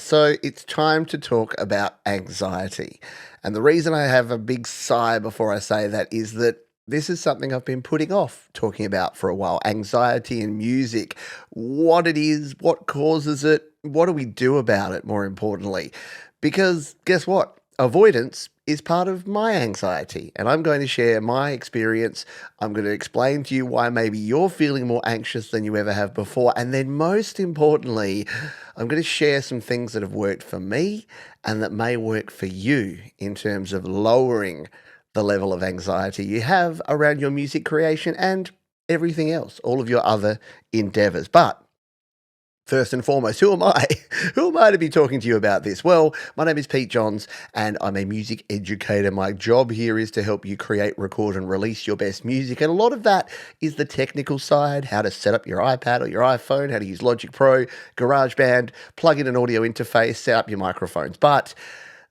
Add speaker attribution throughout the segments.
Speaker 1: So it's time to talk about anxiety. And the reason I have a big sigh before I say that is that this is something I've been putting off talking about for a while. Anxiety in music, what it is, what causes it, what do we do about it, more importantly. Because guess what? Avoidance is part of my anxiety, and I'm going to share my experience. I'm going to explain to you why maybe you're feeling more anxious than you ever have before. And then, most importantly, I'm going to share some things that have worked for me and that may work for you in terms of lowering the level of anxiety you have around your music creation and everything else, all of your other endeavors. But first and foremost, who am I? Who am I to be talking to you about this? Well, my name is Pete Johns, and I'm a music educator. My job here is to help you create, record, and release your best music. And a lot of that is the technical side, how to set up your iPad or your iPhone, how to use Logic Pro, GarageBand, plug in an audio interface, set up your microphones. But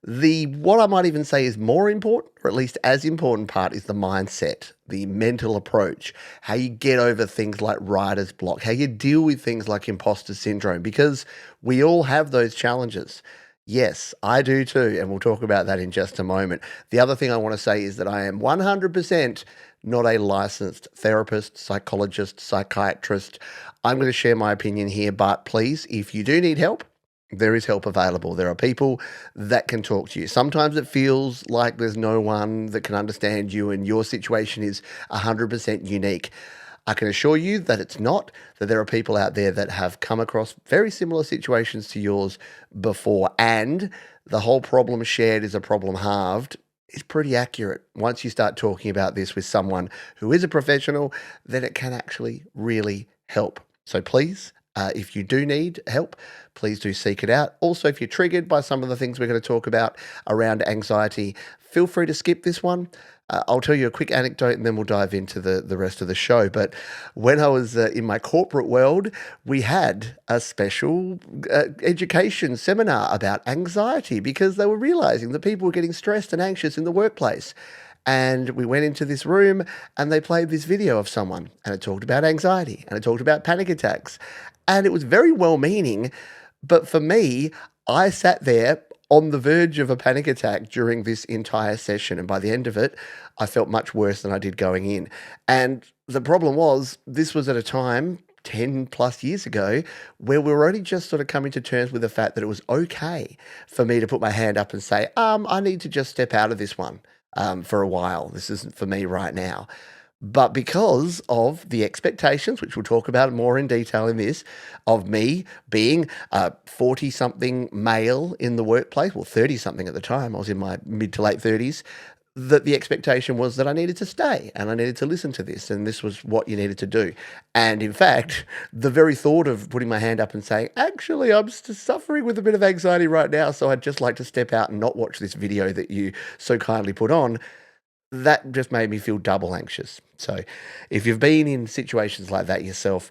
Speaker 1: the what I might even say is more important, or at least as important part, is the mindset, the mental approach, how you get over things like writer's block, how you deal with things like imposter syndrome, because we all have those challenges. Yes, I do too, and we'll talk about that in just a moment. The other thing I want to say is that I am 100% not a licensed therapist, psychologist, psychiatrist. I'm going to share my opinion here, but please, if you do need help, there is help available. There are people that can talk to you. Sometimes it feels like there's no one that can understand you and your situation is 100% unique. I can assure you that it's not, that there are people out there that have come across very similar situations to yours before. And the whole problem shared is a problem halved is pretty accurate. Once you start talking about this with someone who is a professional, then it can actually really help. So please, if you do need help, please do seek it out. Also, if you're triggered by some of the things we're going to talk about around anxiety, feel free to skip this one. I'll tell you a quick anecdote and then we'll dive into the rest of the show. But when I was in my corporate world, we had a special education seminar about anxiety because they were realizing that people were getting stressed and anxious in the workplace. And we went into this room and they played this video of someone and it talked about anxiety and it talked about panic attacks. And it was very well meaning. But for me, I sat there on the verge of a panic attack during this entire session. And by the end of it, I felt much worse than I did going in. And the problem was, this was at a time 10 plus years ago where we were only just sort of coming to terms with the fact that it was okay for me to put my hand up and say, I need to just step out of this one for a while. This isn't for me right now. But because of the expectations, which we'll talk about more in detail in this, of me being a 40-something male in the workplace, well, 30-something at the time, I was in my mid to late 30s, that the expectation was that I needed to stay and I needed to listen to this and this was what you needed to do. And in fact, the very thought of putting my hand up and saying, actually, I'm suffering with a bit of anxiety right now, so I'd just like to step out and not watch this video that you so kindly put on, that just made me feel double anxious. So if you've been in situations like that yourself,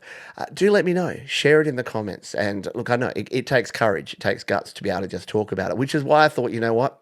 Speaker 1: do let me know. Share it in the comments. And look, I know it takes courage. It takes guts to be able to just talk about it, which is why I thought, you know what?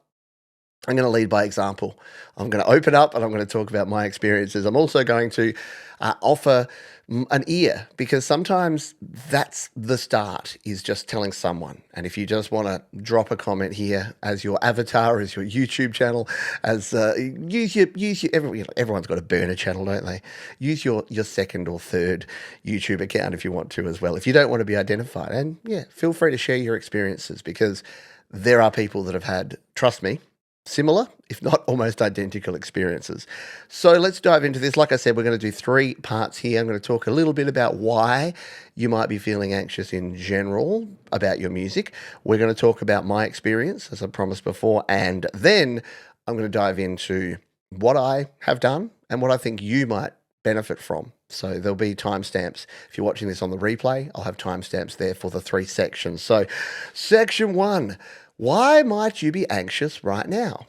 Speaker 1: I'm going to lead by example. I'm going to open up and I'm going to talk about my experiences. I'm also going to offer an ear, because sometimes that's the start, is just telling someone. And if you just want to drop a comment here as your avatar, as your YouTube channel, as everyone's got a burner channel, don't they? Use your second or third YouTube account if you want to as well. If you don't want to be identified, and yeah, feel free to share your experiences, because there are people that have had, trust me, similar, if not almost identical experiences. So let's dive into this. Like I said, we're going to do 3 parts here. I'm going to talk a little bit about why you might be feeling anxious in general about your music. We're going to talk about my experience, as I promised before, and then I'm going to dive into what I have done and what I think you might benefit from. So there'll be timestamps. If you're watching this on the replay, I'll have timestamps there for the 3 sections. So section 1, why might you be anxious right now?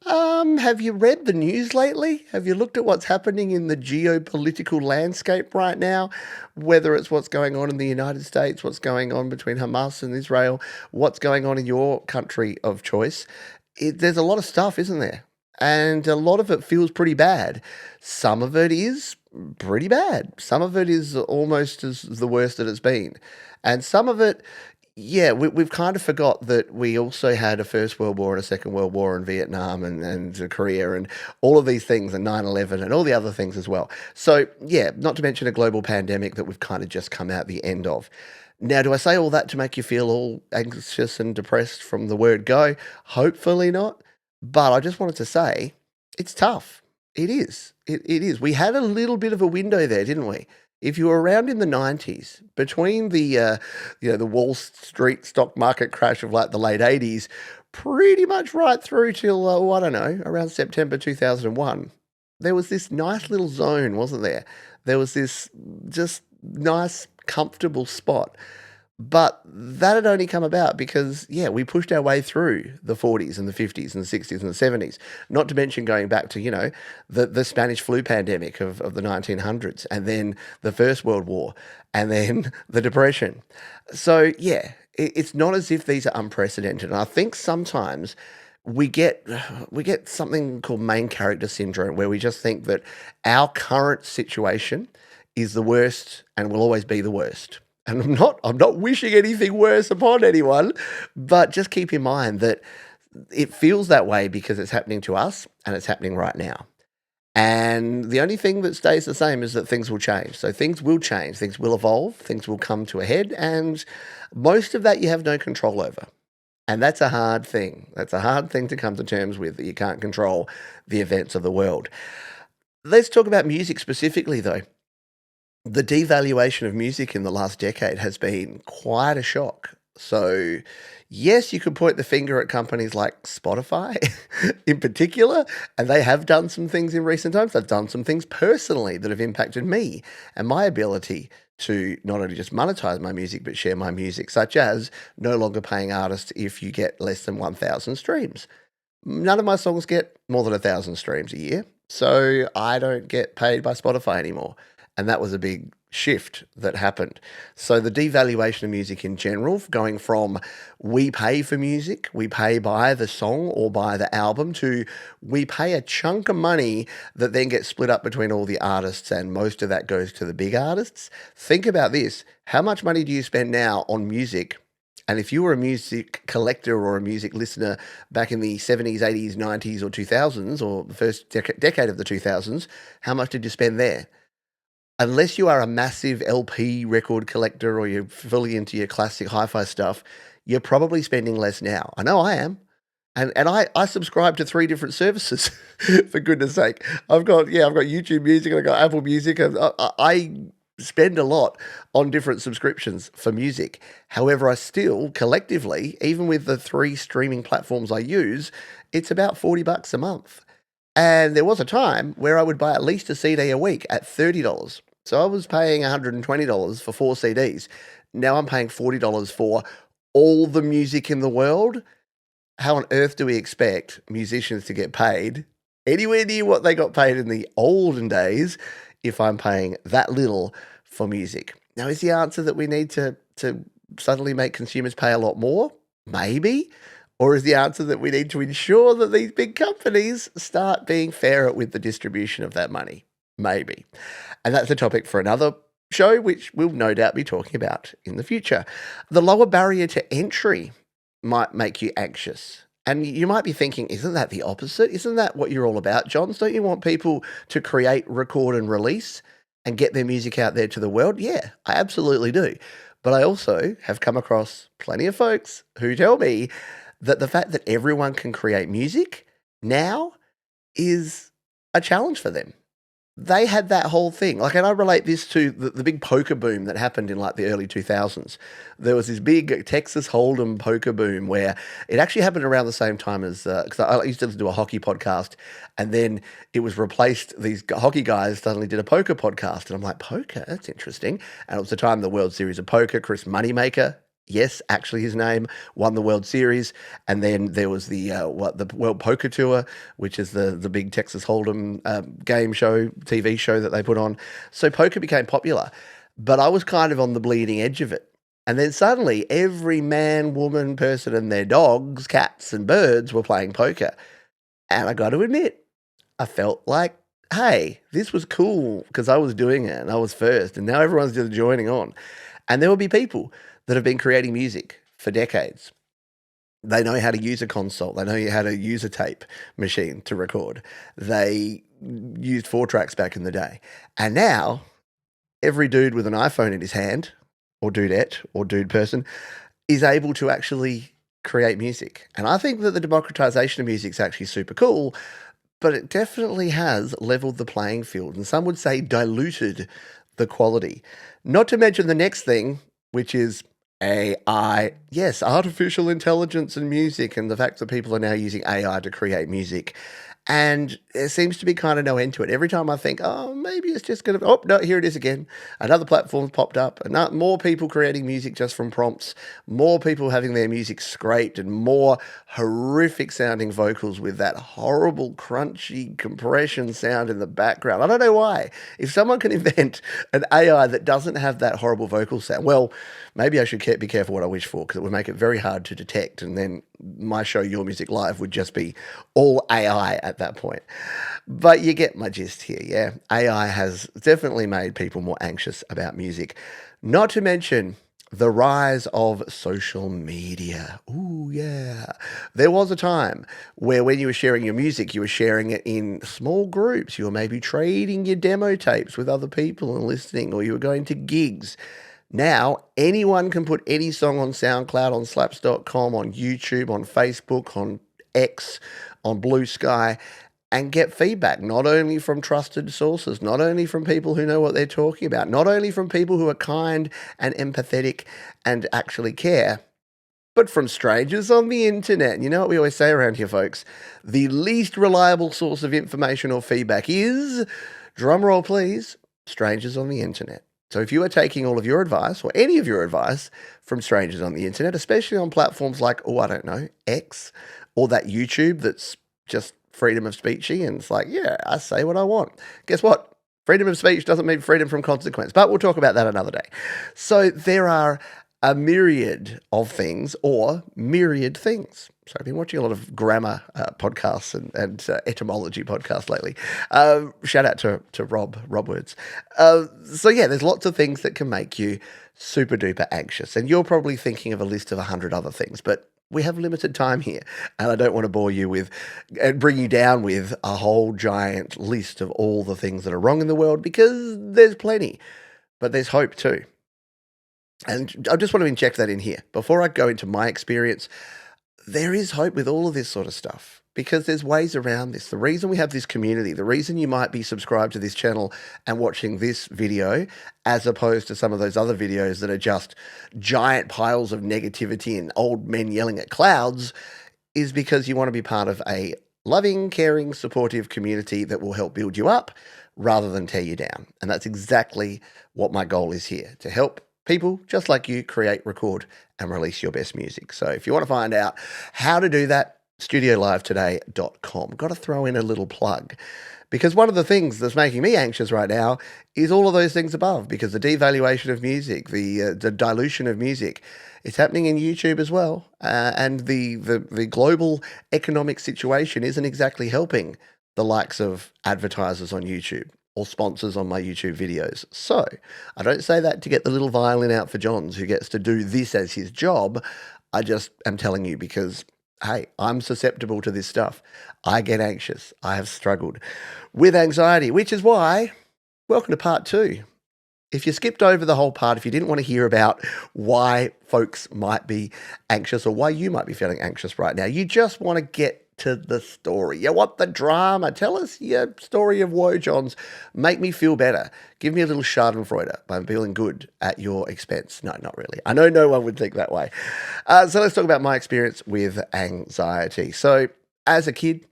Speaker 1: Have you read the news lately? Have you looked at what's happening in the geopolitical landscape right now? Whether it's what's going on in the United States, what's going on between Hamas and Israel, what's going on in your country of choice. There's a lot of stuff, isn't there? And a lot of it feels pretty bad. Some of it is pretty bad. Some of it is almost as the worst that it's been. And some of it, Yeah, we've kind of forgot that we also had a First World War and a Second World War in Vietnam and Korea and all of these things and 9/11 and all the other things as well. So, yeah, not to mention a global pandemic that we've kind of just come out the end of. Now, do I say all that to make you feel all anxious and depressed from the word go? Hopefully not. But I just wanted to say it's tough. It is. It is. We had a little bit of a window there, didn't we? If you were around in the 90s, between the Wall Street stock market crash of like the late 80s, pretty much right through till, I don't know, around September 2001, there was this nice little zone, wasn't there? There was this just nice, comfortable spot. But that had only come about because, yeah, we pushed our way through the 40s and the 50s and the 60s and the 70s. Not to mention going back to, the Spanish flu pandemic of the 1900s and then the First World War and then the Depression. So, yeah, it's not as if these are unprecedented. And I think sometimes we get we get something called main character syndrome where we just think that our current situation is the worst and will always be the worst. And I'm not wishing anything worse upon anyone, but just keep in mind that it feels that way because it's happening to us and it's happening right now. And the only thing that stays the same is that things will change. So things will change, things will evolve, things will come to a head, and most of that you have no control over. And that's a hard thing. That's a hard thing to come to terms with, that you can't control the events of the world. Let's talk about music specifically, though. The devaluation of music in the last decade has been quite a shock. So, yes, you could point the finger at companies like Spotify in particular, and they have done some things in recent times. They've done some things personally that have impacted me and my ability to not only just monetize my music, but share my music, such as no longer paying artists if you get less than 1,000 streams. None of my songs get more than 1,000 streams a year, so I don't get paid by Spotify anymore. And that was a big shift that happened. So the devaluation of music in general, going from we pay for music, we pay by the song or by the album, to we pay a chunk of money that then gets split up between all the artists, and most of that goes to the big artists. Think about this. How much money do you spend now on music? And if you were a music collector or a music listener back in the 70s, 80s, 90s, or 2000s, or the first decade of the 2000s, how much did you spend there? Unless you are a massive LP record collector or you're fully into your classic hi-fi stuff, you're probably spending less now. I know I am. And I subscribe to 3 different services, for goodness sake. I've got YouTube Music and I've got Apple Music. And I spend a lot on different subscriptions for music. However, I still collectively, even with the 3 streaming platforms I use, it's about $40 a month. And there was a time where I would buy at least a CD a week at $30. So I was paying $120 for 4 CDs. Now I'm paying $40 for all the music in the world. How on earth do we expect musicians to get paid anywhere near what they got paid in the olden days if I'm paying that little for music? Now, is the answer that we need to suddenly make consumers pay a lot more? Maybe. Or is the answer that we need to ensure that these big companies start being fairer with the distribution of that money? Maybe. And that's a topic for another show, which we'll no doubt be talking about in the future. The lower barrier to entry might make you anxious. And you might be thinking, isn't that the opposite? Isn't that what you're all about, Johns? Don't you want people to create, record, and release and get their music out there to the world? Yeah, I absolutely do. But I also have come across plenty of folks who tell me that the fact that everyone can create music now is a challenge for them. They had that whole thing. Like, and I relate this to the big poker boom that happened in like the early 2000s. There was this big Texas Hold'em poker boom where it actually happened around the same time as, because I used to do a hockey podcast, and then it was replaced. These hockey guys suddenly did a poker podcast. And I'm like, poker? That's interesting. And it was the time the World Series of Poker, Chris Moneymaker, yes, actually his name, won the World Series. And then there was the World Poker Tour, which is the big Texas Hold'em game show, TV show that they put on. So poker became popular, but I was kind of on the bleeding edge of it. And then suddenly every man, woman, person and their dogs, cats and birds were playing poker. And I got to admit, I felt like, hey, this was cool because I was doing it and I was first, and now everyone's just joining on. And there will be people that have been creating music for decades. They know how to use a console. They know how to use a tape machine to record. They used 4 tracks back in the day. And now, every dude with an iPhone in his hand, or dudette, or dude person, is able to actually create music. And I think that the democratization of music is actually super cool, but it definitely has leveled the playing field, and some would say diluted the quality. Not to mention the next thing, which is AI. Yes, artificial intelligence and music, and the fact that people are now using AI to create music. And there seems to be kind of no end to it. Every time I think, oh, maybe it's just going to, oh, no, here it is again. Another platform's popped up. More people creating music just from prompts, more people having their music scraped, and more horrific sounding vocals with that horrible, crunchy compression sound in the background. I don't know why. If someone can invent an AI that doesn't have that horrible vocal sound, well, maybe I should be careful what I wish for, because it would make it very hard to detect. And then my show, Your Music Live, would just be all AI at that point. But you get my gist here, yeah? AI has definitely made people more anxious about music. Not to mention the rise of social media. Ooh, yeah. There was a time where when you were sharing your music, you were sharing it in small groups. You were maybe trading your demo tapes with other people and listening, or you were going to gigs. Now, anyone can put any song on SoundCloud, on slaps.com, on YouTube, on Facebook, on X, on Blue Sky, and get feedback, not only from trusted sources, not only from people who know what they're talking about, not only from people who are kind and empathetic and actually care, but from strangers on the internet. And you know what we always say around here, folks? The least reliable source of information or feedback is, drumroll please, strangers on the internet. So if you are taking all of your advice, or any of your advice, from strangers on the internet, especially on platforms like, oh, I don't know, X, or that YouTube that's just freedom of speechy, and it's like, yeah, I say what I want. Guess what? Freedom of speech doesn't mean freedom from consequence, but we'll talk about that another day. So there are a myriad of things, or myriad things. So I've been watching a lot of grammar podcasts and etymology podcasts lately. Shout out to Rob Words. So yeah, there's lots of things that can make you super duper anxious. And you're probably thinking of a list of 100 other things, but we have limited time here. And I don't want to bore you with and bring you down with a whole giant list of all the things that are wrong in the world, because there's plenty, but there's hope too. And I just want to inject that in here. Before I go into my experience, there is hope with all of this sort of stuff, because there's ways around this. The reason we have this community, the reason you might be subscribed to this channel and watching this video, as opposed to some of those other videos that are just giant piles of negativity and old men yelling at clouds, is because you want to be part of a loving, caring, supportive community that will help build you up rather than tear you down. And that's exactly what my goal is here, to help people just like you create, record, and release your best music. So if you want to find out how to do that, studiolivetoday.com. Got to throw in a little plug, because one of the things that's making me anxious right now is all of those things above, because the devaluation of music, the dilution of music, it's happening in YouTube as well. And the global economic situation isn't exactly helping the likes of advertisers on YouTube or sponsors on my YouTube videos. So I don't say that to get the little violin out for Johns, who gets to do this as his job. I just am telling you because, hey, I'm susceptible to this stuff. I get anxious. I have struggled with anxiety, which is why, welcome to part 2. If you skipped over the whole part, if you didn't want to hear about why folks might be anxious, or why you might be feeling anxious right now, you just want to get to the story. You want the drama. Tell us your story of woe, Johns. Make me feel better. Give me a little schadenfreude by feeling good at your expense. No, not really. I know no one would think that way. So let's talk about my experience with anxiety. So as a kid,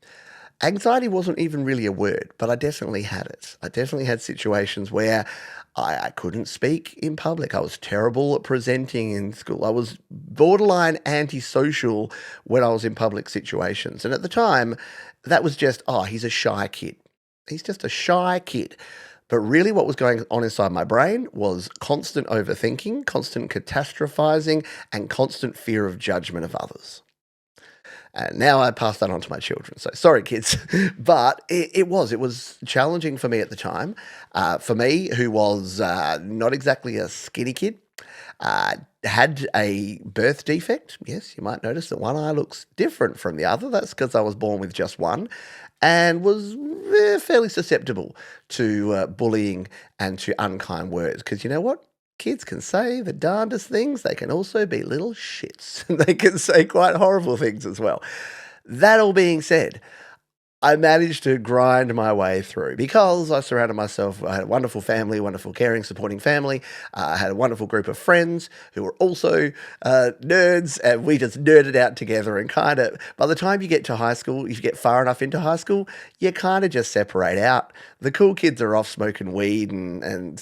Speaker 1: anxiety wasn't even really a word, but I definitely had it. I definitely had situations where I couldn't speak in public. I was terrible at presenting in school. I was borderline antisocial when I was in public situations. And at the time, that was just, oh, he's a shy kid. He's just a shy kid. But really what was going on inside my brain was constant overthinking, constant catastrophizing, and constant fear of judgment of others. And now I pass that on to my children. So sorry, kids, but it was challenging for me at the time. For me, who was not exactly a skinny kid, had a birth defect. Yes, you might notice that one eye looks different from the other. That's because I was born with just one, and was fairly susceptible to bullying and to unkind words. Because you know what? Kids can say the darndest things. They can also be little shits. They can say quite horrible things as well. That all being said, I managed to grind my way through because I surrounded myself. I had a wonderful family, wonderful, caring, supporting family. I had a wonderful group of friends who were also nerds, and we just nerded out together. And kind of, by the time you get to high school, if you get far enough into high school, you kind of just separate out. The cool kids are off smoking weed and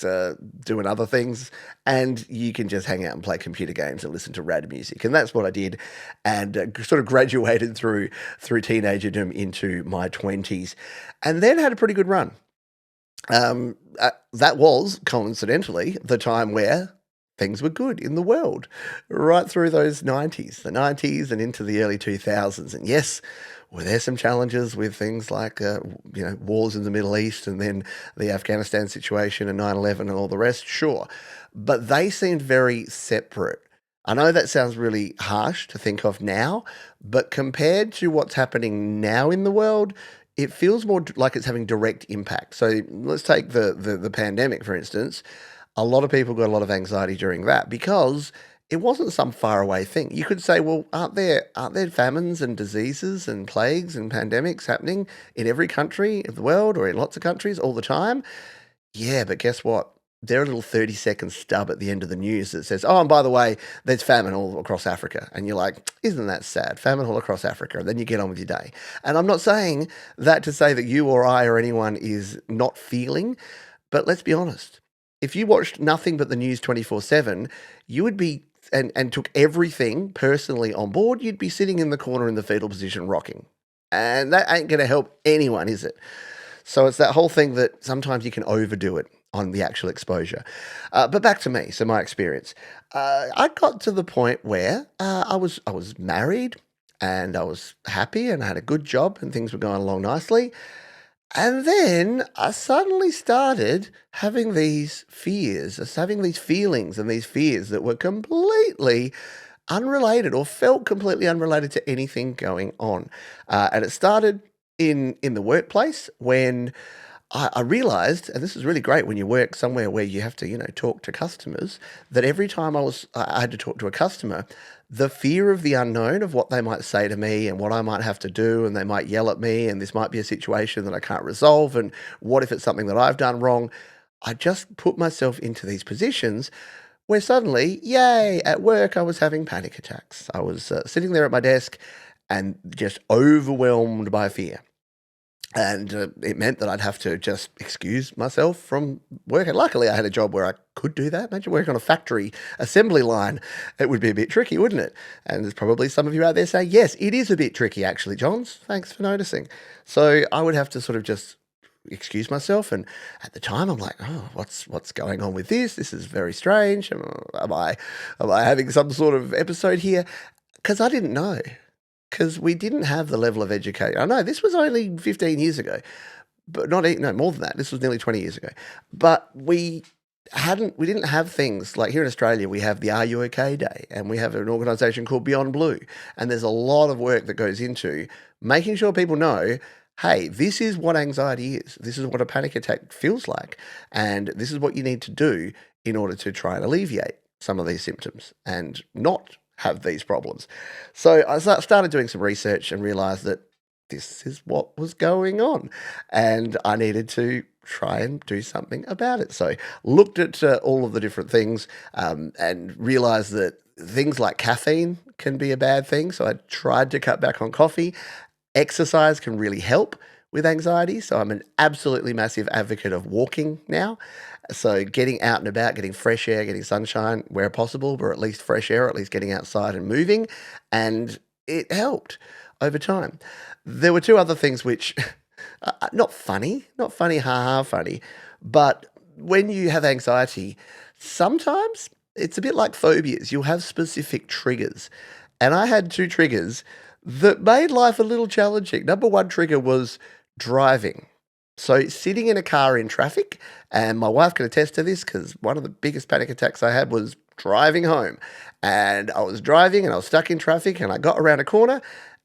Speaker 1: doing other things, and you can just hang out and play computer games and listen to rad music. And that's what I did, and sort of graduated through teenagerdom into my 20s, and then had a pretty good run. That was coincidentally the time where things were good in the world, right through those 90s, the 90s and into the early 2000s. And yes, were there some challenges with things like, wars in the Middle East and then the Afghanistan situation and 9/11 and all the rest? Sure. But they seemed very separate. I know that sounds really harsh to think of now, but compared to what's happening now in the world, it feels more like it's having direct impact. So let's take the pandemic, for instance. A lot of people got a lot of anxiety during that because it wasn't some faraway thing. You could say, well, aren't there famines and diseases and plagues and pandemics happening in every country of the world or in lots of countries all the time? Yeah, but guess what? They're a little 30-second stub at the end of the news that says, oh, and by the way, there's famine all across Africa. And you're like, isn't that sad? Famine all across Africa. And then you get on with your day. And I'm not saying that to say that you or I or anyone is not feeling, but let's be honest. If you watched nothing but the news 24/7, you would be, and took everything personally on board, you'd be sitting in the corner in the fetal position rocking. And that ain't going to help anyone, is it? So it's that whole thing that sometimes you can overdo it on the actual exposure. But back to me, so my experience. I got to the point where I was married and I was happy and I had a good job and things were going along nicely. And then I suddenly started having these fears, having these feelings and these fears that were completely unrelated or felt completely unrelated to anything going on. And it started in the workplace when I realized, and this is really great when you work somewhere where you have to, talk to customers, that every time I had to talk to a customer, the fear of the unknown of what they might say to me and what I might have to do, and they might yell at me, and this might be a situation that I can't resolve, and what if it's something that I've done wrong? I just put myself into these positions where suddenly, yay, at work, I was having panic attacks. I was sitting there at my desk and just overwhelmed by fear. And it meant that I'd have to just excuse myself from work. And luckily, I had a job where I could do that. Imagine working on a factory assembly line. It would be a bit tricky, wouldn't it? And there's probably some of you out there saying, yes, it is a bit tricky, actually, Johns. Thanks for noticing. So I would have to sort of just excuse myself. And at the time, I'm like, oh, what's going on with this? This is very strange. Am I having some sort of episode here? Because I didn't know. Because we didn't have the level of education. I know this was only 15 years ago, but no, more than that. This was nearly 20 years ago. But we didn't have things like here in Australia, we have the Are You OK Day, and we have an organisation called Beyond Blue. And there's a lot of work that goes into making sure people know, hey, this is what anxiety is. This is what a panic attack feels like. And this is what you need to do in order to try and alleviate some of these symptoms and not have these problems. So I started doing some research and realized that this is what was going on, and I needed to try and do something about it. So looked at all of the different things and realized that things like caffeine can be a bad thing. So I tried to cut back on coffee. Exercise can really help with anxiety. So I'm an absolutely massive advocate of walking now. So getting out and about, getting fresh air, getting sunshine where possible, or at least fresh air, or at least getting outside and moving. And it helped over time. There were two other things which, not funny, ha ha funny, but when you have anxiety, sometimes it's a bit like phobias. You'll have specific triggers. And I had two triggers that made life a little challenging. Number one trigger was driving. So sitting in a car in traffic, and my wife can attest to this because one of the biggest panic attacks I had was driving home. And I was driving and I was stuck in traffic and I got around a corner.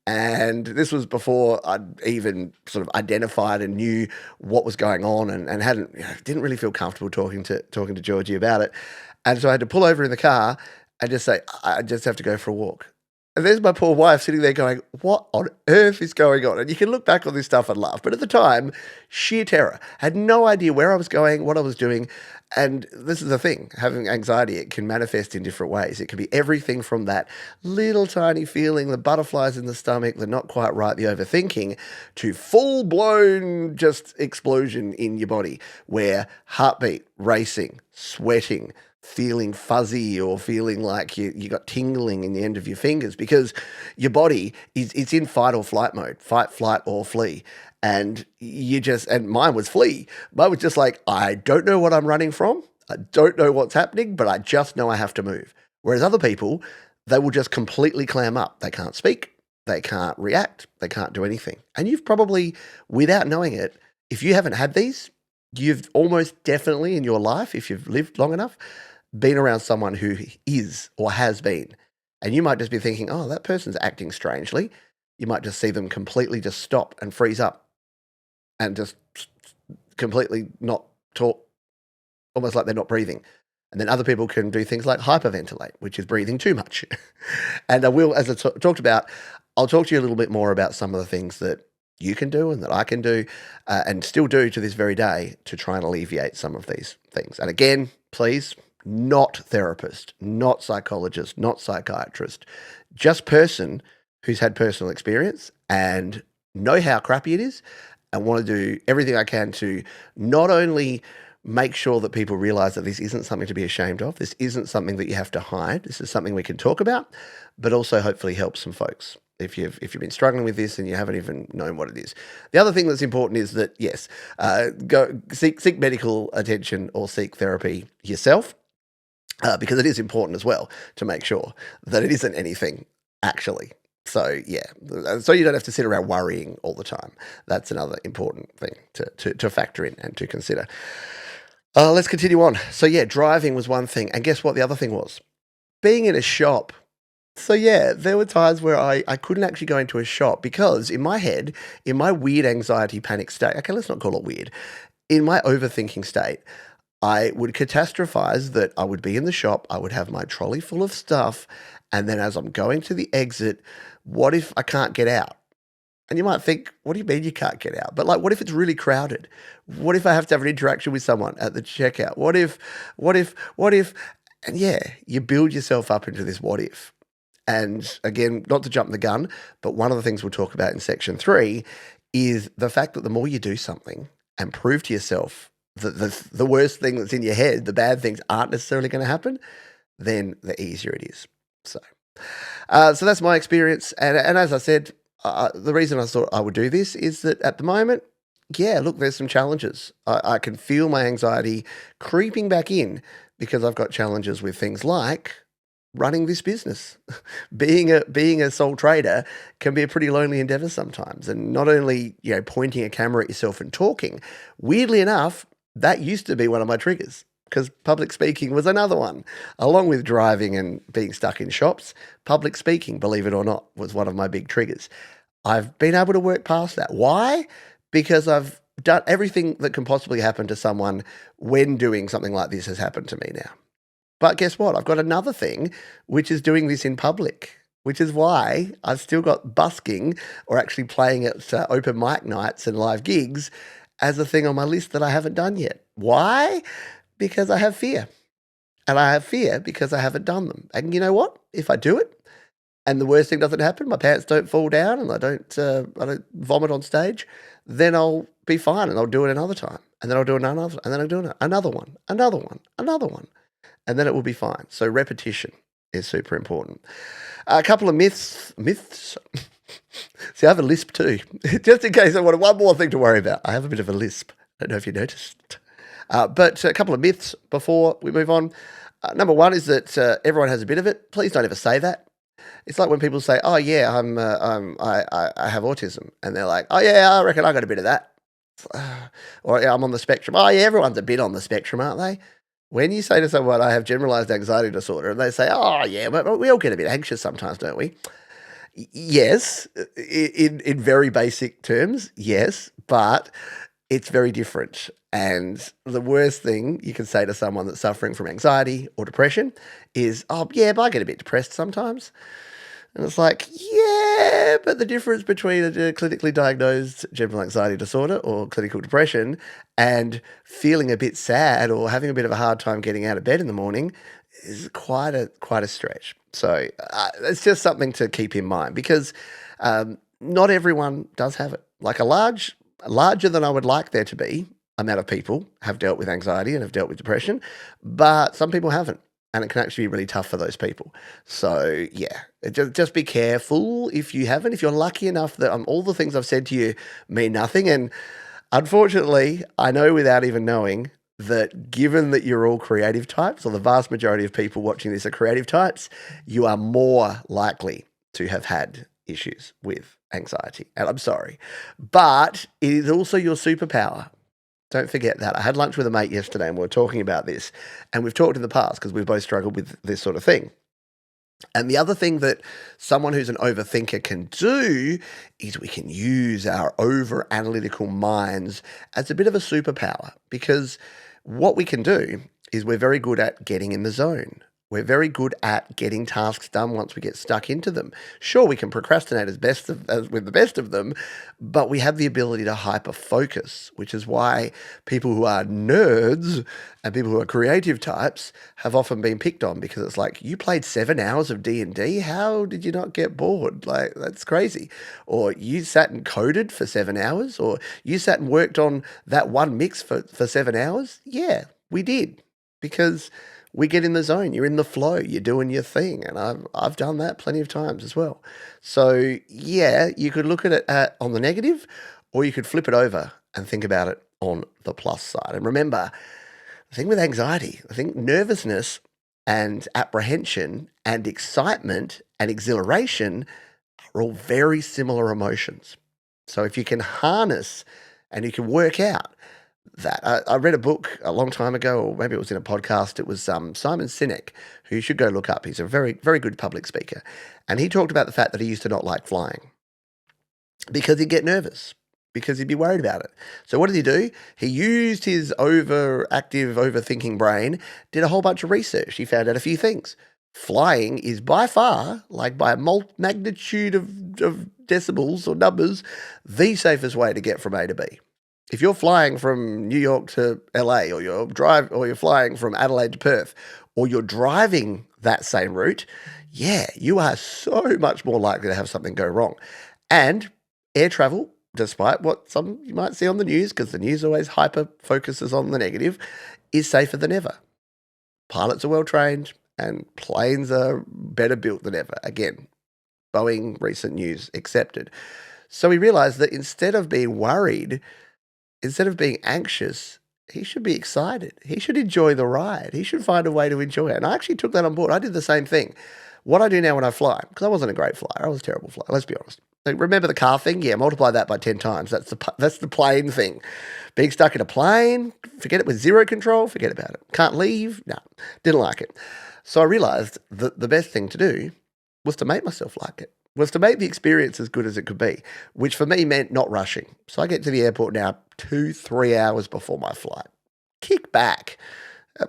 Speaker 1: And this was before I'd even sort of identified and knew what was going on and hadn't, didn't really feel comfortable talking to Georgie about it. And so I had to pull over in the car and just say, I just have to go for a walk. And there's my poor wife sitting there going, what on earth is going on? And you can look back on this stuff and laugh. But at the time, sheer terror. Had no idea where I was going, what I was doing. And this is the thing, having anxiety, it can manifest in different ways. It can be everything from that little tiny feeling, the butterflies in the stomach, the not quite right, the overthinking, to full blown just explosion in your body where heartbeat, racing, sweating, feeling fuzzy or feeling like you got tingling in the end of your fingers because your body it's in fight or flight mode, fight, flight, or flee. And and mine was flee. Mine was just like, I don't know what I'm running from. I don't know what's happening, but I just know I have to move. Whereas other people, they will just completely clam up. They can't speak. They can't react. They can't do anything. And you've probably, without knowing it, if you haven't had these, you've almost definitely in your life, if you've lived long enough, been around someone who is or has been. And you might just be thinking, oh, that person's acting strangely. You might just see them completely just stop and freeze up and just completely not talk, almost like they're not breathing. And then other people can do things like hyperventilate, which is breathing too much. And I will, as I talked about, I'll talk to you a little bit more about some of the things that you can do and that I can do and still do to this very day to try and alleviate some of these things. And again, please, not therapist, not psychologist, not psychiatrist, just person who's had personal experience and know how crappy it is and want to do everything I can to not only make sure that people realize that this isn't something to be ashamed of, this isn't something that you have to hide, this is something we can talk about, but also hopefully help some folks if you've been struggling with this and you haven't even known what it is. The other thing that's important is that, yes, go seek medical attention or seek therapy yourself. Because it is important as well to make sure that it isn't anything actually. So yeah, so you don't have to sit around worrying all the time. That's another important thing to factor in and to consider. Let's continue on. So yeah, driving was one thing. And guess what the other thing was? Being in a shop. So yeah, there were times where I couldn't actually go into a shop because in my head, in my weird anxiety panic state, okay, let's not call it weird, in my overthinking state, I would catastrophize that I would be in the shop, I would have my trolley full of stuff, and then as I'm going to the exit, what if I can't get out? And you might think, what do you mean you can't get out? But like, what if it's really crowded? What if I have to have an interaction with someone at the checkout? What if? And yeah, you build yourself up into this what if. And again, not to jump the gun, but one of the things we'll talk about in section 3 is the fact that the more you do something and prove to yourself the worst thing that's in your head, the bad things aren't necessarily going to happen, then the easier it is. So that's my experience. And as I said, the reason I thought I would do this is that at the moment, yeah, look, there's some challenges. I can feel my anxiety creeping back in because I've got challenges with things like running this business. being a sole trader can be a pretty lonely endeavor sometimes. And not only, pointing a camera at yourself and talking, weirdly enough, that used to be one of my triggers because public speaking was another one. Along with driving and being stuck in shops, public speaking, believe it or not, was one of my big triggers. I've been able to work past that. Why? Because I've done everything that can possibly happen to someone when doing something like this has happened to me now. But guess what? I've got another thing, which is doing this in public, which is why I've still got busking or actually playing at open mic nights and live gigs as a thing on my list that I haven't done yet. Why? Because I have fear. And I have fear because I haven't done them. And you know what? If I do it and the worst thing doesn't happen, my pants don't fall down and I don't vomit on stage, then I'll be fine and I'll do it another time. And then I'll do another, and then I'll do another one, another one, another one. And then it will be fine. So repetition is super important. A couple of myths. See, I have a lisp too. Just in case I wanted one more thing to worry about. I have a bit of a lisp. I don't know if you noticed. But a couple of myths before we move on. Number one is that everyone has a bit of it. Please don't ever say that. It's like when people say, "Oh yeah, I have autism," and they're like, "Oh yeah, I reckon I got a bit of that," or yeah, I'm on the spectrum. Oh yeah, everyone's a bit on the spectrum, aren't they? When you say to someone, "I have generalized anxiety disorder," and they say, "Oh yeah, but we all get a bit anxious sometimes, don't we?" Yes, in very basic terms, yes, but it's very different. And the worst thing you can say to someone that's suffering from anxiety or depression is, "Oh, yeah, but I get a bit depressed sometimes." And it's like, yeah, but the difference between a clinically diagnosed general anxiety disorder or clinical depression and feeling a bit sad or having a bit of a hard time getting out of bed in the morning is quite a stretch. So it's just something to keep in mind because not everyone does have it. Like larger than I would like there to be amount of people have dealt with anxiety and have dealt with depression, but some people haven't. And it can actually be really tough for those people. So yeah, just be careful if you haven't. If you're lucky enough that all the things I've said to you mean nothing, and unfortunately, I know without even knowing that given that you're all creative types, or the vast majority of people watching this are creative types, you are more likely to have had issues with anxiety. And I'm sorry, but it is also your superpower. Don't forget that. I had lunch with a mate yesterday and we were talking about this. And we've talked in the past because we've both struggled with this sort of thing. And the other thing that someone who's an overthinker can do is we can use our over analytical minds as a bit of a superpower because what we can do is we're very good at getting in the zone. We're very good at getting tasks done once we get stuck into them. Sure, we can procrastinate as with the best of them, but we have the ability to hyper focus, which is why people who are nerds and people who are creative types have often been picked on because it's like you played 7 hours of D&D. How did you not get bored? Like that's crazy. Or you sat and coded for 7 hours, or you sat and worked on that one mix for 7 hours. Yeah, we did because we get in the zone. You're in the flow. You're doing your thing, and I've done that plenty of times as well. So yeah, you could look at it on the negative, or you could flip it over and think about it on the plus side. And remember, the thing with anxiety, I think nervousness and apprehension and excitement and exhilaration are all very similar emotions. So if you can harness and you can work out that. I read a book a long time ago, or maybe it was in a podcast. It was Simon Sinek, who you should go look up. He's a very, very good public speaker. And he talked about the fact that he used to not like flying because he'd get nervous, because he'd be worried about it. So what did he do? He used his overactive, overthinking brain, did a whole bunch of research. He found out a few things. Flying is by far, like by a magnitude of decibels or numbers, the safest way to get from A to B. If you're flying from New York to LA, or you're flying from Adelaide to Perth, or you're driving that same route, yeah, you are so much more likely to have something go wrong. And air travel, despite what some you might see on the news, because the news always hyper focuses on the negative, is safer than ever. Pilots are well trained and planes are better built than ever. Again, Boeing recent news accepted. So we realized that instead of being worried, instead of being anxious, he should be excited. He should enjoy the ride. He should find a way to enjoy it. And I actually took that on board. I did the same thing. What I do now when I fly, because I wasn't a great flyer, I was a terrible flyer, let's be honest. Like, remember the car thing? Yeah, multiply that by 10 times. That's the plane thing. Being stuck in a plane, forget it, with zero control, forget about it. Can't leave? No, didn't like it. So I realized that the best thing to do was to make myself like it, was to make the experience as good as it could be, which for me meant not rushing. So I get to the airport now 2-3 hours before my flight. Kick back,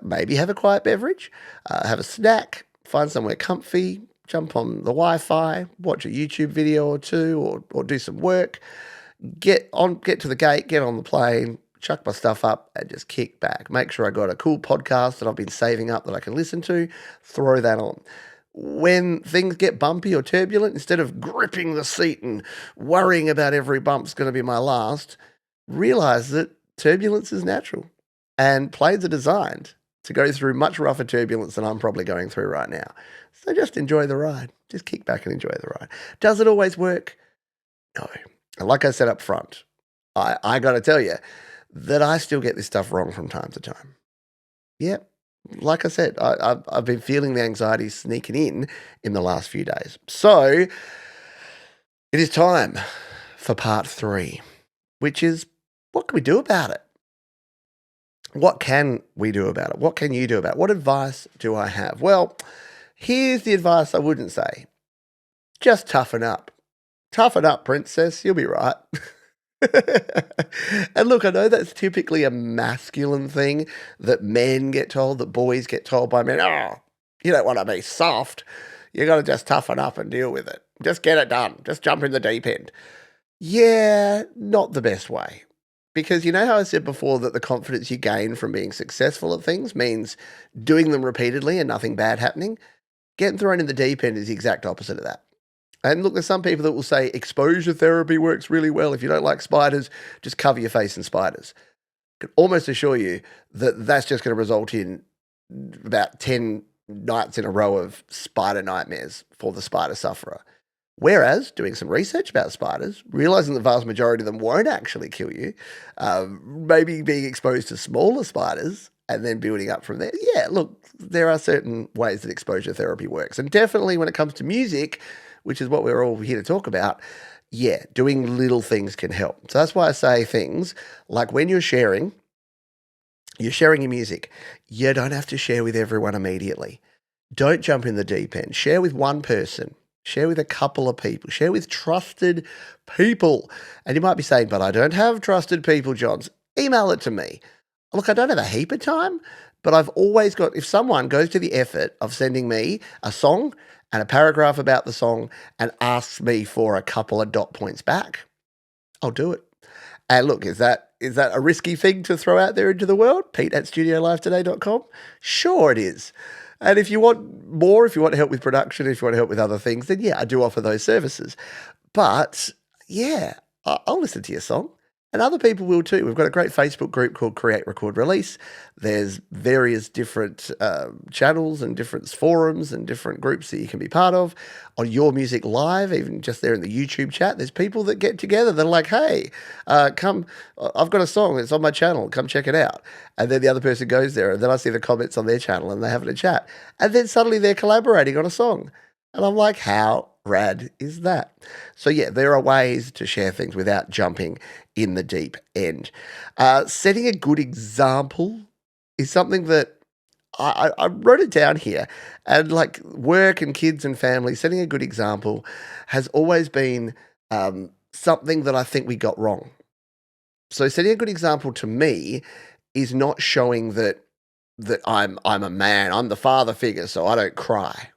Speaker 1: maybe have a quiet beverage, have a snack, find somewhere comfy, jump on the Wi-Fi, watch a YouTube video or two, or do some work, get to the gate, get on the plane, chuck my stuff up and just kick back. Make sure I got a cool podcast that I've been saving up that I can listen to, throw that on. When things get bumpy or turbulent, instead of gripping the seat and worrying about every bump's going to be my last, realize that turbulence is natural and planes are designed to go through much rougher turbulence than I'm probably going through right now. So just enjoy the ride. Just kick back and enjoy the ride. Does it always work? No. And like I said up front, I got to tell you that I still get this stuff wrong from time to time. Yep. Like I said, I've been feeling the anxiety sneaking in the last few days. So it is time for part 3, which is what can we do about it? What can we do about it? What can you do about it? What advice do I have? Well, here's the advice I wouldn't say. Just toughen up. Toughen up, princess. You'll be right. And look, I know that's typically a masculine thing that men get told, that boys get told by men. Oh, you don't want to be soft. You got to just toughen up and deal with it. Just get it done. Just jump in the deep end. Yeah, not the best way. Because you know how I said before that the confidence you gain from being successful at things means doing them repeatedly and nothing bad happening? Getting thrown in the deep end is the exact opposite of that. And look, there's some people that will say exposure therapy works really well. If you don't like spiders, just cover your face in spiders. I can almost assure you that that's just going to result in about 10 nights in a row of spider nightmares for the spider sufferer. Whereas doing some research about spiders, realizing the vast majority of them won't actually kill you, maybe being exposed to smaller spiders and then building up from there. Yeah, look, there are certain ways that exposure therapy works. And definitely when it comes to music, which is what we're all here to talk about, yeah, doing little things can help. So that's why I say things like when you're sharing your music, you don't have to share with everyone immediately. Don't jump in the deep end. Share with one person. Share with a couple of people. Share with trusted people. And you might be saying, but I don't have trusted people, Johns. Email it to me. Look, I don't have a heap of time, but I've always got, if someone goes to the effort of sending me a song and a paragraph about the song and asks me for a couple of dot points back, I'll do it. And look, is that a risky thing to throw out there into the world? Pete@studiolivetoday.com? Sure it is. And if you want more, if you want help with production, if you want help with other things, then yeah, I do offer those services. But yeah, I'll listen to your song. And other people will too. We've got a great Facebook group called Create, Record, Release. There's various different channels and different forums and different groups that you can be part of. On Your Music Live, even just there in the YouTube chat, there's people that get together that are like, hey, come, I've got a song, it's on my channel, come check it out. And then the other person goes there, and then I see the comments on their channel, and they're having a chat. And then suddenly they're collaborating on a song. And I'm like, how rad is that? So yeah, there are ways to share things without jumping in the deep end. Setting a good example is something that I wrote it down here. And like work and kids and family, setting a good example has always been something that I think we got wrong. So setting a good example to me is not showing that I'm a man, I'm the father figure, so I don't cry.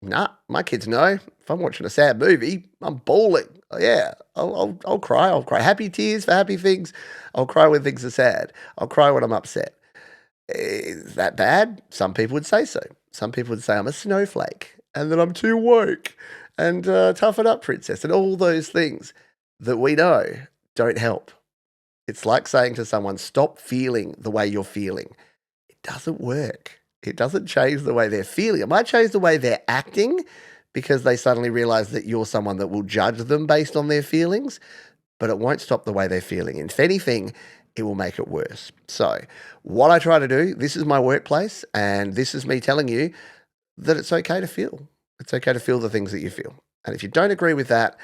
Speaker 1: Nah, my kids know. If I'm watching a sad movie, I'm bawling. Oh, yeah, I'll cry. I'll cry happy tears for happy things. I'll cry when things are sad. I'll cry when I'm upset. Is that bad? Some people would say so. Some people would say I'm a snowflake and that I'm too woke and toughen up, princess, and all those things that we know don't help. It's like saying to someone, stop feeling the way you're feeling. It doesn't work. It doesn't change the way they're feeling. It might change the way they're acting because they suddenly realize that you're someone that will judge them based on their feelings, but it won't stop the way they're feeling. If anything, it will make it worse. So, what I try to do, this is my workplace, and this is me telling you that it's okay to feel. It's okay to feel the things that you feel. And if you don't agree with that,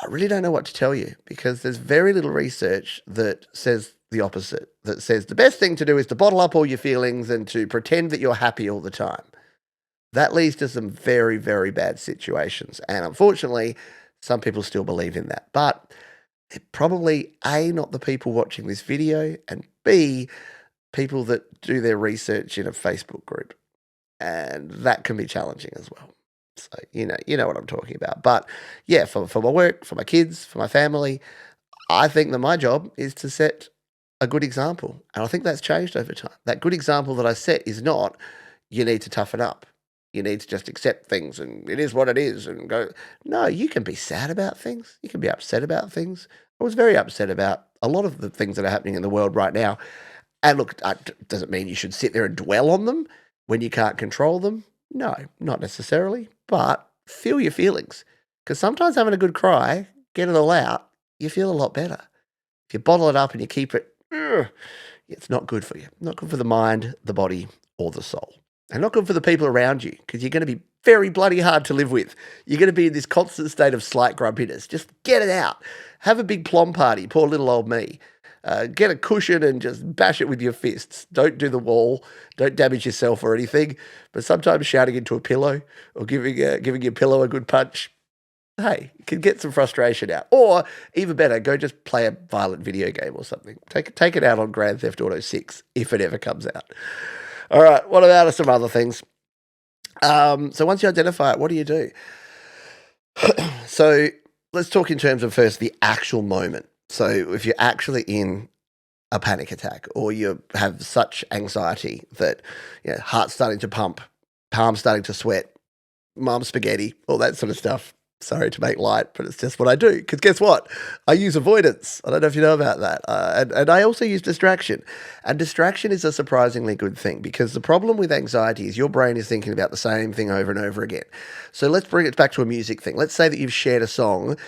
Speaker 1: I really don't know what to tell you because there's very little research that says the opposite, that says the best thing to do is to bottle up all your feelings and to pretend that you're happy all the time. That leads to some very, very bad situations. And unfortunately, some people still believe in that. But they're probably A, not the people watching this video, and B, people that do their research in a Facebook group. And that can be challenging as well. So, you know what I'm talking about. But yeah, for my work, for my kids, for my family, I think that my job is to set a good example. And I think that's changed over time. That good example that I set is not, you need to toughen up. You need to just accept things and it is what it is and go. No, you can be sad about things. You can be upset about things. I was very upset about a lot of the things that are happening in the world right now. And look, doesn't mean you should sit there and dwell on them when you can't control them. No, not necessarily. But feel your feelings. Because sometimes having a good cry, get it all out, you feel a lot better. If you bottle it up and you keep it, it's not good for you. Not good for the mind, the body, or the soul. And not good for the people around you because you're going to be very bloody hard to live with. You're going to be in this constant state of slight grumpiness. Just get it out. Have a big plum party, poor little old me. Get a cushion and just bash it with your fists. Don't do the wall. Don't damage yourself or anything. But sometimes shouting into a pillow or giving your pillow a good punch, hey, you can get some frustration out. Or even better, go just play a violent video game or something. Take it out on Grand Theft Auto 6 if it ever comes out. All right, what about some other things? So once you identify it, what do? So let's talk in terms of first the actual moment. So if you're actually in a panic attack or you have such anxiety that heart's starting to pump, palms starting to sweat, mum's spaghetti, all that sort of stuff. Sorry to make light, but it's just what I do. Because guess what? I use avoidance. I don't know if you know about that. And I also use distraction. And distraction is a surprisingly good thing because the problem with anxiety is your brain is thinking about the same thing over and over again. So let's bring it back to a music thing. Let's say that you've shared a song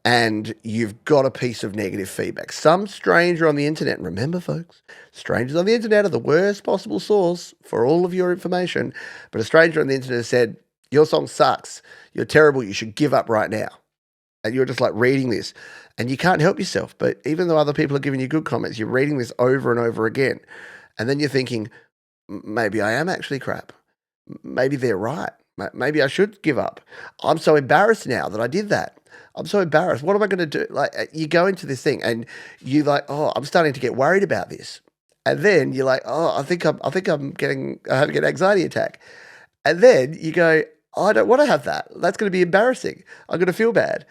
Speaker 1: and you've got a piece of negative feedback. Some stranger on the internet, and remember folks, strangers on the internet are the worst possible source for all of your information, but a stranger on the internet said, your song sucks. You're terrible. You should give up right now. And you're just like reading this and you can't help yourself. But even though other people are giving you good comments, you're reading this over and over again. And then you're thinking, maybe I am actually crap. Maybe they're right. Maybe I should give up. I'm so embarrassed now that I did that. I'm so embarrassed. What am I going to do? Like you go into this thing and you like, oh, I'm starting to get worried about this. And then you're like, oh, I think I'm having an anxiety attack. And then you go, I don't want to have that. That's going to be embarrassing. I'm going to feel bad.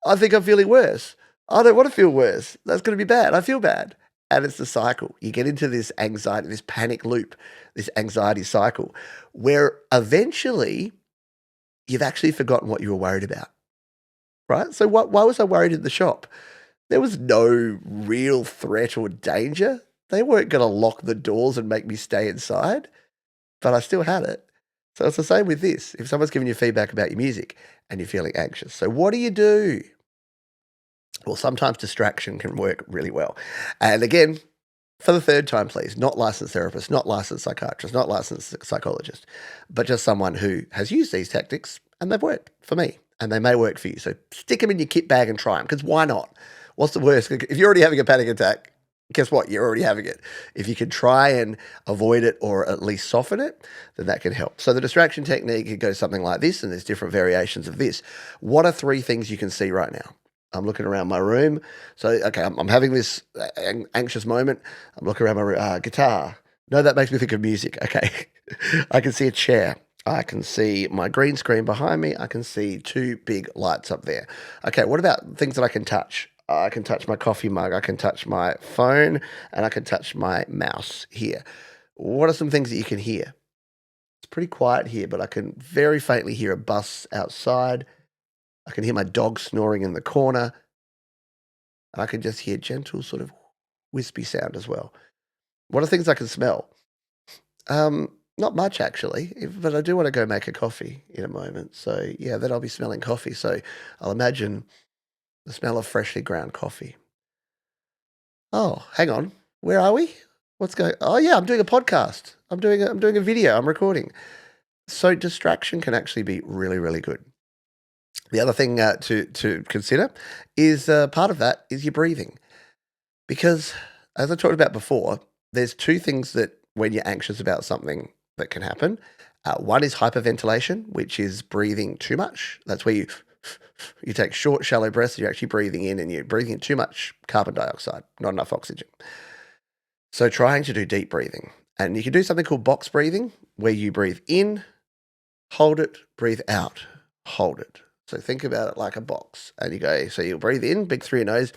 Speaker 1: I think I'm feeling worse. I don't want to feel worse. That's going to be bad. I feel bad. And it's the cycle. You get into this anxiety, this panic loop, this anxiety cycle, where eventually you've actually forgotten what you were worried about, right? So why was I worried in the shop? There was no real threat or danger. They weren't going to lock the doors and make me stay inside, but I still had it. So it's the same with this. If someone's giving you feedback about your music and you're feeling anxious, so what do? Well, sometimes distraction can work really well. And again, for the third time, please, not licensed therapist, not licensed psychiatrist, not licensed psychologist, but just someone who has used these tactics and they've worked for me and they may work for you. So stick them in your kit bag and try them because why not? What's the worst? If you're already having a panic attack, guess what? You're already having it. If you can try and avoid it or at least soften it, then that can help. So the distraction technique, it goes something like this, and there's different variations of this. What are 3 things you can see right now? I'm looking around my room. So, okay, I'm having this anxious moment. I'm looking around my guitar. No, that makes me think of music. Okay. I can see a chair. I can see my green screen behind me. I can see 2 big lights up there. Okay, what about things that I can touch? I can touch my coffee mug, I can touch my phone, and I can touch my mouse here. What are some things that you can hear? It's pretty quiet here, but I can very faintly hear a bus outside. I can hear my dog snoring in the corner. And I can just hear gentle sort of wispy sound as well. What are things I can smell? Not much actually, but I do want to go make a coffee in a moment. So yeah, then I'll be smelling coffee. So I'll imagine the smell of freshly ground coffee. Oh, hang on. Where are we? What's going? Oh yeah, I'm doing a podcast. I'm doing a video. I'm recording. So distraction can actually be really, really good. The other thing to consider is part of that is your breathing, because as I talked about before, there's 2 things that when you're anxious about something that can happen. One is hyperventilation, which is breathing too much. That's where you take short, shallow breaths. You're actually breathing in, and you're breathing in too much carbon dioxide, not enough oxygen. So trying to do deep breathing, and you can do something called box breathing, where you breathe in, hold it, breathe out, hold it. So think about it like a box, and you go. So you'll breathe in, big through your nose.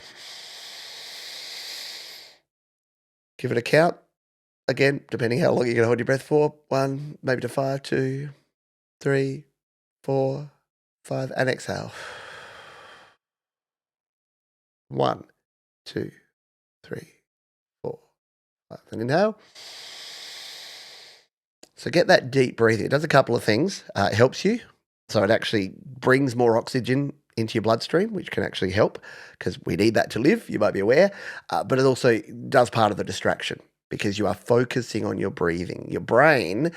Speaker 1: Give it a count. Again, depending how long you're going to hold your breath for. 1, maybe to 5, 2, 3, 4, 5, and exhale. 1, 2, 3, 4, 5, and inhale. So get that deep breathing. It does a couple of things. It helps you. So it actually brings more oxygen into your bloodstream, which can actually help because we need that to live. You might be aware. But it also does part of the distraction, because you are focusing on your breathing. Your brain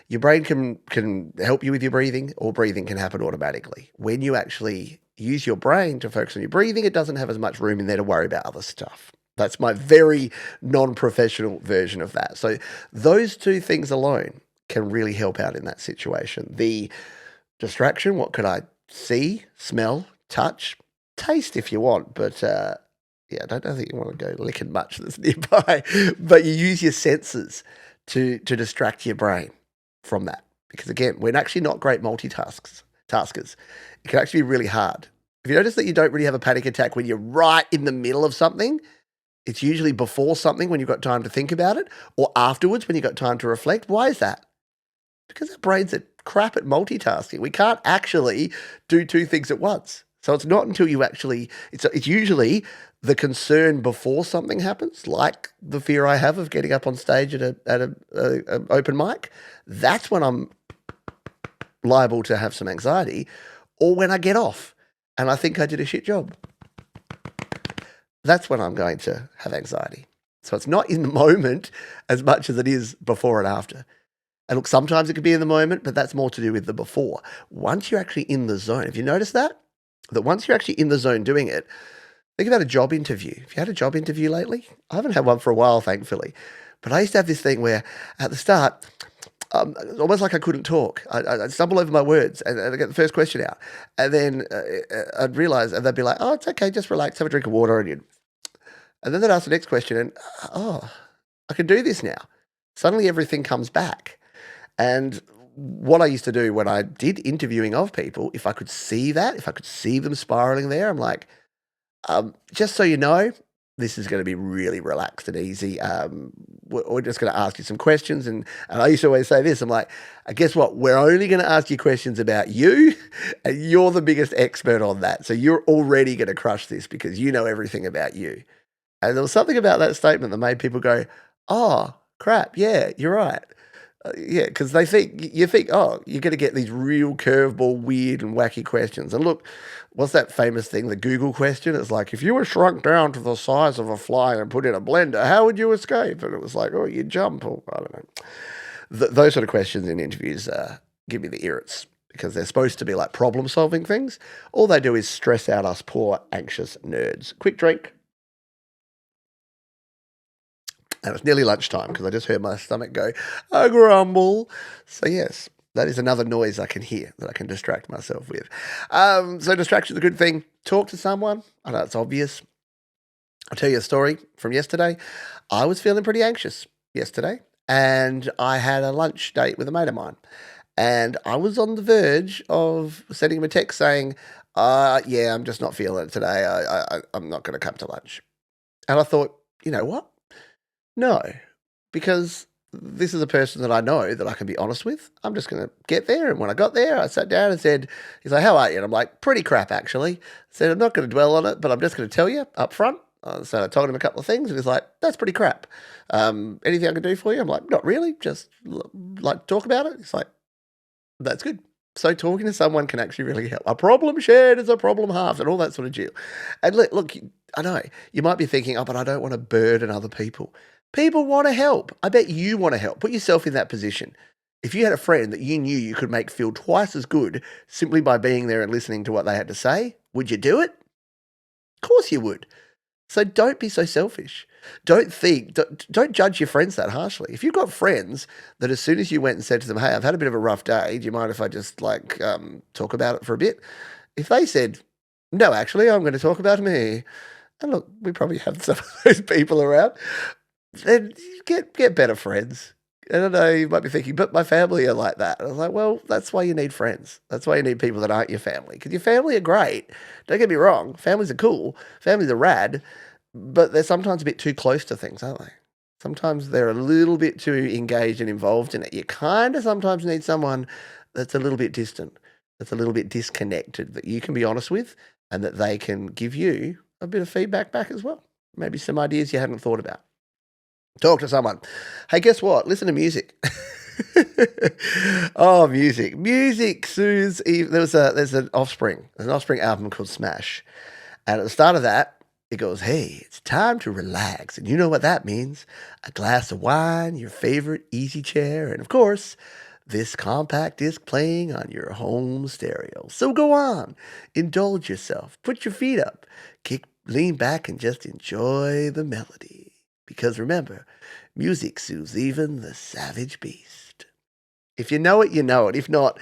Speaker 1: can help you with your breathing, or breathing can happen automatically. When you actually use your brain to focus on your breathing, it doesn't have as much room in there to worry about other stuff. That's my very non-professional version of that. So those two things alone can really help out in that situation. The distraction, what could I see, smell, touch, taste if you want, but yeah, I don't think you want to go licking much that's nearby, but you use your senses to distract your brain from that. Because again, we're actually not great taskers. It can actually be really hard. If you notice that you don't really have a panic attack when you're right in the middle of something, it's usually before something when you've got time to think about it, or afterwards when you've got time to reflect. Why is that? Because our brains are crap at multitasking. We can't actually do two things at once. So it's not until you actually, it's usually the concern before something happens, like the fear I have of getting up on stage at a open mic. That's when I'm liable to have some anxiety, or when I get off and I think I did a shit job. That's when I'm going to have anxiety. So it's not in the moment as much as it is before and after. And look, sometimes it could be in the moment, but that's more to do with the before. Once you're actually in the zone, have you noticed that once you're actually in the zone doing it, think about a job interview. Have you had a job interview lately? I haven't had one for a while, thankfully. But I used to have this thing where at the start, almost like I couldn't talk. I'd stumble over my words and I'd get the first question out. And then I'd realize, and they'd be like, oh, it's okay, just relax, have a drink of water. And then they'd ask the next question and, oh, I can do this now. Suddenly everything comes back. And what I used to do when I did interviewing of people, if I could see them spiraling there, I'm like, just so you know, this is going to be really relaxed and easy. We're just going to ask you some questions. And I used to always say this, I'm like, guess what? We're only going to ask you questions about you, and you're the biggest expert on that. So you're already going to crush this because you know everything about you. And there was something about that statement that made people go, oh, crap, yeah, you're right. Yeah, because you think, oh, you're going to get these real curveball, weird and wacky questions. And look, what's that famous thing, the Google question? It's like, if you were shrunk down to the size of a fly and put in a blender, how would you escape? And it was like, oh, you'd jump, or I don't know. Those sort of questions in interviews give me the irrits, because they're supposed to be like problem-solving things. All they do is stress out us poor, anxious nerds. Quick drink. And it's nearly lunchtime because I just heard my stomach go, a grumble. So yes, that is another noise I can hear that I can distract myself with. So distraction's a good thing. Talk to someone. I know it's obvious. I'll tell you a story from yesterday. I was feeling pretty anxious yesterday, and I had a lunch date with a mate of mine. And I was on the verge of sending him a text saying, yeah, I'm just not feeling it today. I'm not going to come to lunch. And I thought, you know what? No, because this is a person that I know that I can be honest with. I'm just going to get there. And when I got there, I sat down and said, he's like, how are you? And I'm like, pretty crap, actually. I said, I'm not going to dwell on it, but I'm just going to tell you up front. So I told him a couple of things, and he's like, that's pretty crap. Anything I can do for you? I'm like, not really. Just like to talk about it. He's like, that's good. So talking to someone can actually really help. A problem shared is a problem halved, and all that sort of deal. And look, I know you might be thinking, oh, but I don't want to burden other people. People want to help. I bet you want to help. Put yourself in that position. If you had a friend that you knew you could make feel twice as good simply by being there and listening to what they had to say, would you do it? Of course you would. So don't be so selfish. Don't judge your friends that harshly. If you've got friends that as soon as you went and said to them, hey, I've had a bit of a rough day, do you mind if I just talk about it for a bit? If they said, no, actually, I'm going to talk about me. And look, we probably have some of those people around. Then get better friends. And I know you might be thinking, but my family are like that. And I was like, well, that's why you need friends. That's why you need people that aren't your family. Because your family are great. Don't get me wrong. Families are cool. Families are rad. But they're sometimes a bit too close to things, aren't they? Sometimes they're a little bit too engaged and involved in it. You kind of sometimes need someone that's a little bit distant, that's a little bit disconnected, that you can be honest with, and that they can give you a bit of feedback back as well. Maybe some ideas you hadn't thought about. Talk to someone. Hey, guess what? Listen to music. Oh, music. Music soothes. There's an Offspring album called Smash. And at the start of that, It goes, hey, it's time to relax. And you know what that means? A glass of wine, your favorite easy chair, and of course, this compact disc playing on your home stereo. So go on, indulge yourself, put your feet up, lean back, and just enjoy the melody. Because remember, music soothes even the savage beast. If you know it, you know it. If not,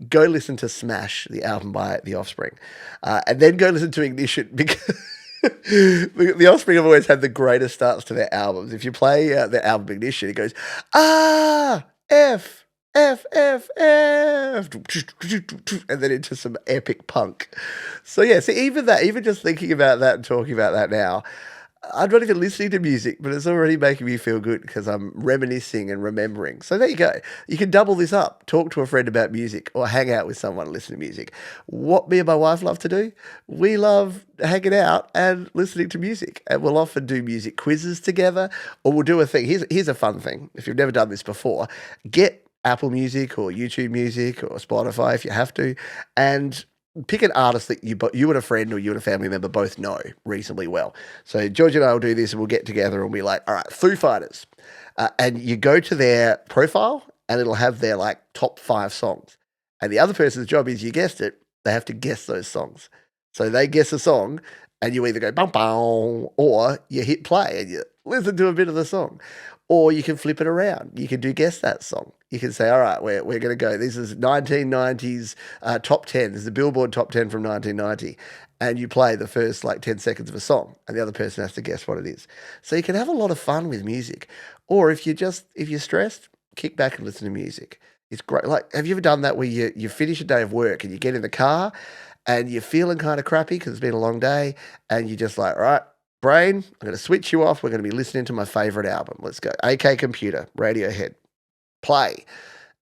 Speaker 1: go listen to Smash, the album by The Offspring, and then go listen to Ignition because the Offspring have always had the greatest starts to their albums. If you play their album Ignition, it goes F F F F, and then into some epic punk. So yeah, see, even just thinking about that and talking about that now, I'm not even listening to music, but it's already making me feel good because I'm reminiscing and remembering. So there you go. You can double this up. Talk to a friend about music or hang out with someone and listen to music. What me and my wife love to do, we love hanging out and listening to music. And we'll often do music quizzes together, or we'll do a thing. Here's a fun thing. If you've never done this before, get Apple Music or YouTube Music or Spotify if you have to, and pick an artist that you and a friend or you and a family member both know reasonably well. So George and I will do this, and we'll get together and we'll be like, all right, Foo Fighters. And you go to their profile and it'll have their like top 5 songs. And the other person's job is, you guessed it, they have to guess those songs. So they guess a song and you either go bum bum, or you hit play and you listen to a bit of the song. Or you can flip it around. You can do guess that song. You can say, all right, we're going to go. This is 1990s top 10. This is the Billboard top 10 from 1990. And you play the first like 10 seconds of a song, and the other person has to guess what it is. So you can have a lot of fun with music. Or if you're stressed, kick back and listen to music. It's great. Like, have you ever done that where you finish a day of work and you get in the car and you're feeling kind of crappy because it's been a long day, and you're just like, all right, brain, I'm going to switch you off. We're going to be listening to my favorite album. Let's go. AK Computer, Radiohead, play.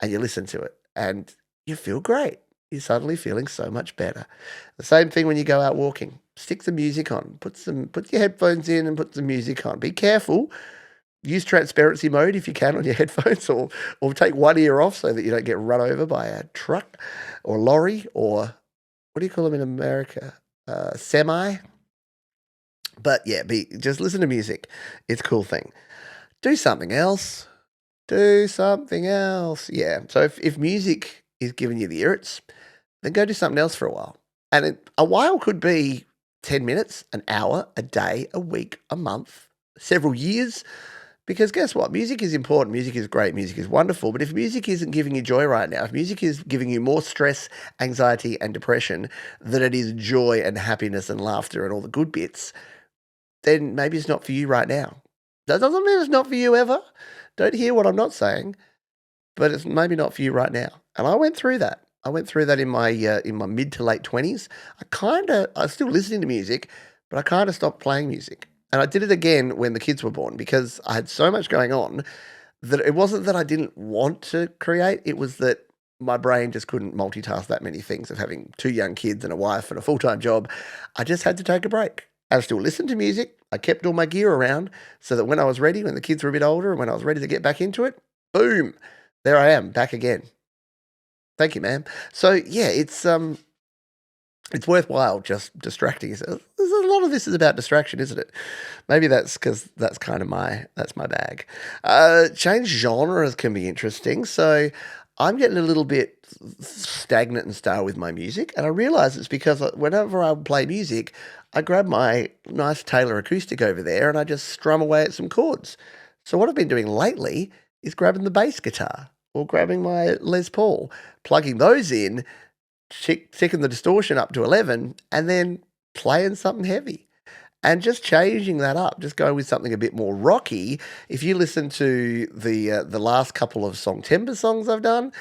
Speaker 1: And you listen to it and you feel great. You're suddenly feeling so much better. The same thing when you go out walking. Stick the music on. Put your headphones in and put some music on. Be careful. Use transparency mode if you can on your headphones, or take one ear off so that you don't get run over by a truck or lorry, or what do you call them in America? Semi. But yeah, just listen to music. It's a cool thing. Do something else. Do something else. Yeah. So if music is giving you the irrits, then go do something else for a while. And a while could be 10 minutes, an hour, a day, a week, a month, several years. Because guess what? Music is important. Music is great. Music is wonderful. But if music isn't giving you joy right now, if music is giving you more stress, anxiety, and depression than it is joy and happiness and laughter and all the good bits, then maybe it's not for you right now. That doesn't mean it's not for you ever. Don't hear what I'm not saying, but it's maybe not for you right now. And I went through that. I went through that in my mid to late 20s. I was still listening to music, but I kind of stopped playing music. And I did it again when the kids were born, because I had so much going on that it wasn't that I didn't want to create. It was that my brain just couldn't multitask that many things of having 2 young kids and a wife and a full-time job. I just had to take a break. I still listened to music. I kept all my gear around so that when I was ready, when the kids were a bit older and when I was ready to get back into it, boom, there I am, back again. Thank you, man. So yeah, it's worthwhile just distracting yourself. A lot of this is about distraction, isn't it? Maybe that's because that's kind of my bag. Change genres can be interesting. So I'm getting a little bit stagnant and stale with my music, and I realize it's because whenever I play music, I grab my nice Taylor acoustic over there and I just strum away at some chords. So what I've been doing lately is grabbing the bass guitar or grabbing my Les Paul, plugging those in, ticking the distortion up to 11, and then playing something heavy. And just changing that up, just going with something a bit more rocky. If you listen to the last couple of Songtember songs I've done,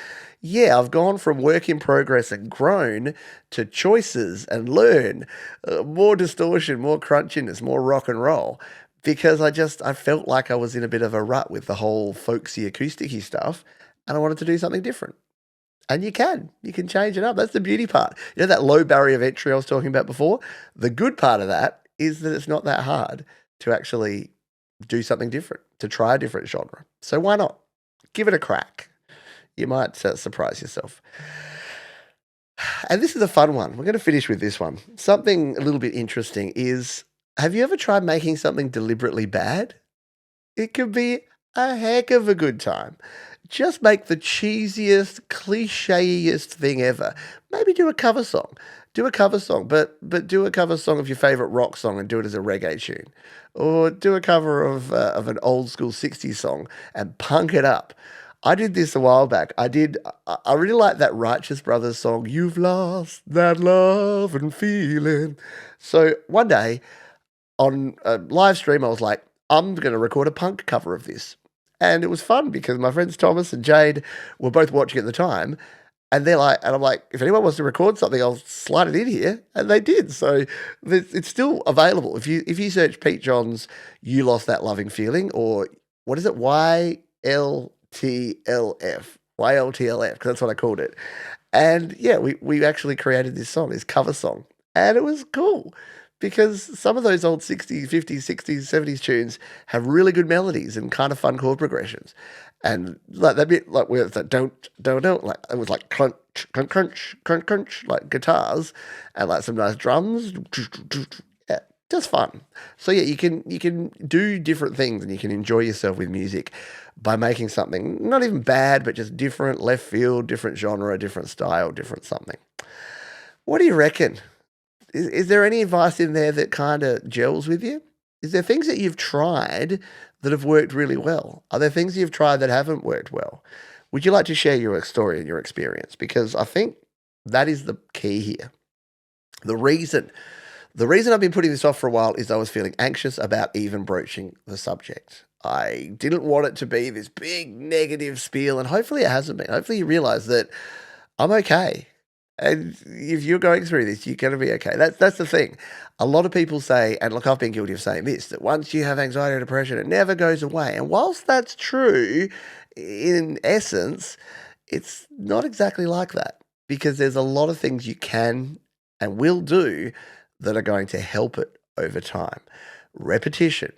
Speaker 1: yeah, I've gone from work in progress and grown to choices and learn, more distortion, more crunchiness, more rock and roll, because I felt like I was in a bit of a rut with the whole folksy acousticy stuff, and I wanted to do something different. And you can change it up. That's the beauty part. You know that low barrier of entry I was talking about before? The good part of that is that it's not that hard to actually do something different, to try a different genre. So why not? Give it a crack. You might surprise yourself. And this is a fun one. We're going to finish with this one. Something a little bit interesting is, Have you ever tried making something deliberately bad? It can be a heck of a good time. Just make the cheesiest, clichéiest thing ever. Maybe do a cover song. Do a cover song, but do a cover song of your favorite rock song and do it as a reggae tune, or do a cover of an old school '60s song and punk it up. I did this a while back. I really like that Righteous Brothers song. You've lost that love and feeling. So one day on a live stream, I was like, I'm going to record a punk cover of this. And it was fun because my friends Thomas and Jade were both watching at the time. And they're like, and I'm like, if anyone wants to record something, I'll slide it in here. And they did. So it's still available. If you search Pete Johns, You Lost That Loving Feeling, or what is it? YLTLF, because that's what I called it. And yeah, we actually created this song, this cover song. And it was cool because some of those old 60s, 50s, 60s, 70s tunes have really good melodies and kind of fun chord progressions. And like that bit, like where it's like don't, like it was like crunch, crunch, crunch, crunch, crunch, like guitars and like some nice drums. Yeah, just fun. So yeah, you can do different things and you can enjoy yourself with music by making something not even bad, but just different, left field, different genre, different style, different something. What do you reckon? Is there any advice in there that kind of gels with you? Is there things that you've tried that have worked really well? Are there things you've tried that haven't worked well? Would you like to share your story and your experience? Because I think that is the key here. The reason the reason I've been putting this off for a while is I was feeling anxious about even broaching the subject. I didn't want it to be this big negative spiel, and hopefully it hasn't been. Hopefully you realize that I'm okay. And if you're going through this, you're going to be okay. That's the thing. A lot of people say, and look, I've been guilty of saying this, that once you have anxiety or depression, it never goes away. And whilst that's true, in essence, it's not exactly like that because there's a lot of things you can and will do that are going to help it over time. Repetition,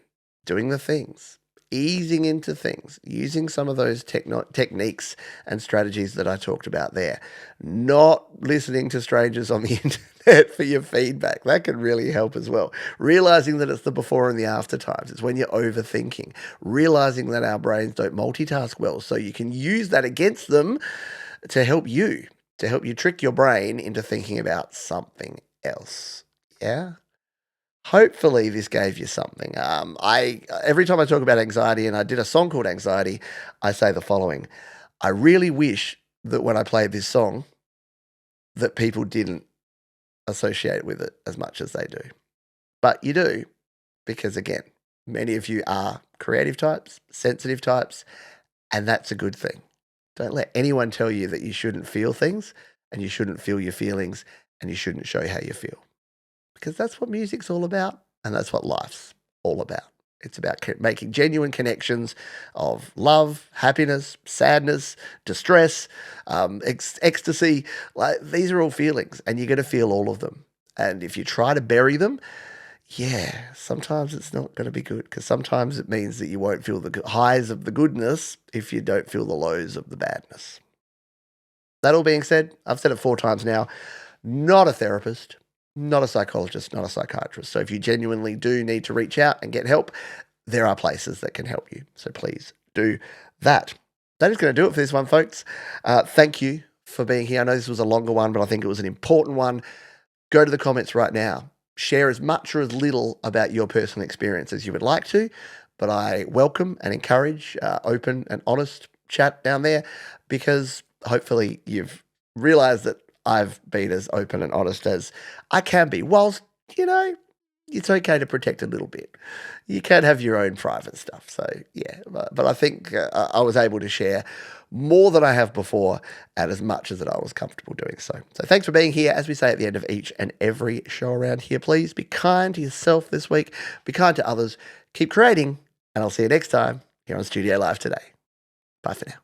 Speaker 1: doing the things, easing into things, using some of those techniques and strategies that I talked about there, not listening to strangers on the internet for your feedback. That can really help as well. Realizing that it's the before and the after times. It's when you're overthinking. Realizing that our brains don't multitask well. So you can use that against them to help you, trick your brain into thinking about something else. Yeah? Hopefully this gave you something. I every time I talk about anxiety, and I did a song called Anxiety, I say the following: I really wish that when I played this song, that people didn't associate with it as much as they do. But you do, because again, many of you are creative types, sensitive types, and that's a good thing. Don't let anyone tell you that you shouldn't feel things, and you shouldn't feel your feelings, and you shouldn't show how you feel. Because that's what music's all about, and that's what life's all about. It's about making genuine connections of love, happiness, sadness, distress, ecstasy. Like these are all feelings, and you're going to feel all of them. And if you try to bury them, yeah, sometimes it's not going to be good because sometimes it means that you won't feel the highs of the goodness if you don't feel the lows of the badness. That all being said, I've said it 4 times now, not a therapist, not a psychologist, not a psychiatrist. So if you genuinely do need to reach out and get help, there are places that can help you. So please do that. That is going to do it for this one, folks. Thank you for being here. I know this was a longer one, but I think it was an important one. Go to the comments right now. Share as much or as little about your personal experience as you would like to, but I welcome and encourage open and honest chat down there because hopefully you've realized that I've been as open and honest as I can be, whilst, it's okay to protect a little bit. You can have your own private stuff. So, yeah, but I think I was able to share more than I have before and as much as that I was comfortable doing so. So thanks for being here. As we say at the end of each and every show around here, please be kind to yourself this week. Be kind to others. Keep creating, and I'll see you next time here on Studio Live Today. Bye for now.